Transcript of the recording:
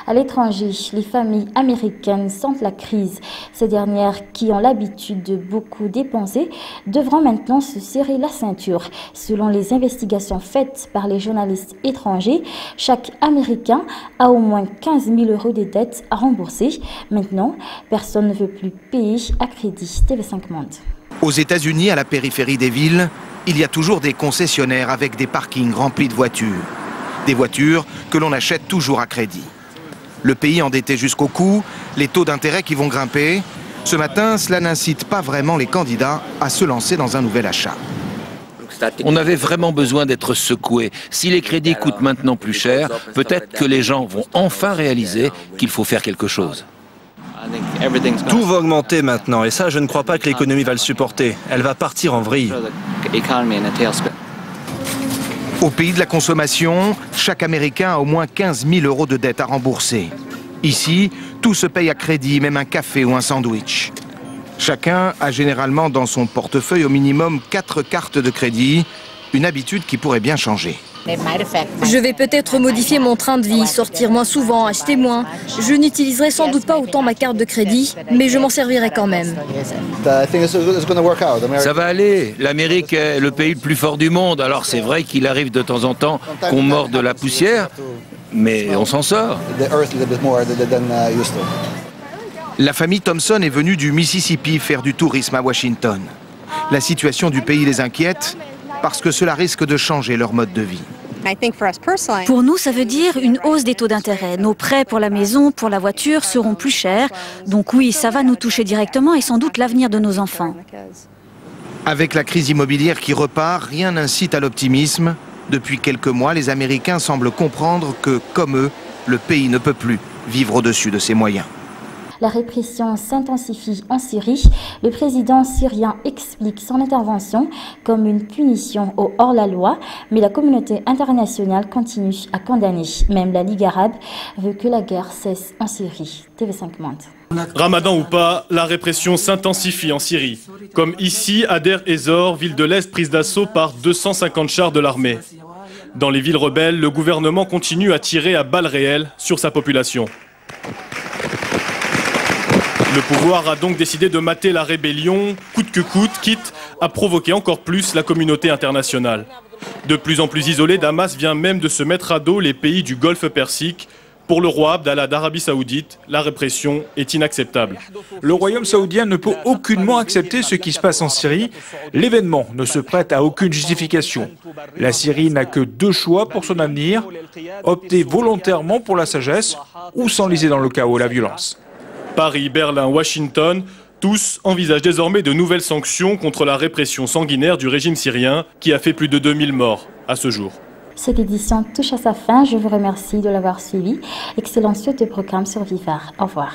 À l'étranger, les familles américaines sentent la crise. Ces dernières, qui ont l'habitude de beaucoup dépenser, devront maintenant se serrer la ceinture. Selon les investigations faites par les journalistes étrangers, chaque Américain a au moins 15 000 € de dettes à rembourser. Maintenant, personne ne veut plus payer à crédit. TV5 Monde. Aux États-Unis, à la périphérie des villes, il y a toujours des concessionnaires avec des parkings remplis de voitures. Des voitures que l'on achète toujours à crédit. Le pays endetté jusqu'au cou, les taux d'intérêt qui vont grimper. Ce matin, cela n'incite pas vraiment les candidats à se lancer dans un nouvel achat. On avait vraiment besoin d'être secoués. Si les crédits coûtent maintenant plus cher, peut-être que les gens vont enfin réaliser qu'il faut faire quelque chose. Tout va augmenter maintenant et ça, je ne crois pas que l'économie va le supporter. Elle va partir en vrille. Au pays de la consommation, chaque Américain a au moins 15 000 € de dettes à rembourser. Ici, tout se paye à crédit, même un café ou un sandwich. Chacun a généralement dans son portefeuille au minimum 4 cartes de crédit, une habitude qui pourrait bien changer. Je vais peut-être modifier mon train de vie, sortir moins souvent, acheter moins. Je n'utiliserai sans doute pas autant ma carte de crédit, mais je m'en servirai quand même. Ça va aller. L'Amérique est le pays le plus fort du monde. Alors c'est vrai qu'il arrive de temps en temps qu'on morde de la poussière, mais on s'en sort. La famille Thompson est venue du Mississippi faire du tourisme à Washington. La situation du pays les inquiète parce que cela risque de changer leur mode de vie. Pour nous, ça veut dire une hausse des taux d'intérêt. Nos prêts pour la maison, pour la voiture seront plus chers. Donc oui, ça va nous toucher directement et sans doute l'avenir de nos enfants. Avec la crise immobilière qui repart, rien n'incite à l'optimisme. Depuis quelques mois, les Américains semblent comprendre que, comme eux, le pays ne peut plus vivre au-dessus de ses moyens. La répression s'intensifie en Syrie. Le président syrien explique son intervention comme une punition au hors-la-loi, mais la communauté internationale continue à condamner. Même la Ligue arabe veut que la guerre cesse en Syrie. TV5 Monde. Ramadan ou pas, la répression s'intensifie en Syrie. Comme ici, à Der Ezor, ville de l'Est prise d'assaut par 250 chars de l'armée. Dans les villes rebelles, le gouvernement continue à tirer à balles réelles sur sa population. Le pouvoir a donc décidé de mater la rébellion, coûte que coûte, quitte à provoquer encore plus la communauté internationale. De plus en plus isolé, Damas vient même de se mettre à dos les pays du Golfe Persique. Pour le roi Abdallah d'Arabie Saoudite, la répression est inacceptable. Le royaume saoudien ne peut aucunement accepter ce qui se passe en Syrie. L'événement ne se prête à aucune justification. La Syrie n'a que 2 choix pour son avenir, opter volontairement pour la sagesse ou s'enliser dans le chaos et la violence. Paris, Berlin, Washington, tous envisagent désormais de nouvelles sanctions contre la répression sanguinaire du régime syrien qui a fait plus de 2000 morts à ce jour. Cette édition touche à sa fin. Je vous remercie de l'avoir suivi. Excellente suite de programme sur Vivar. Au revoir.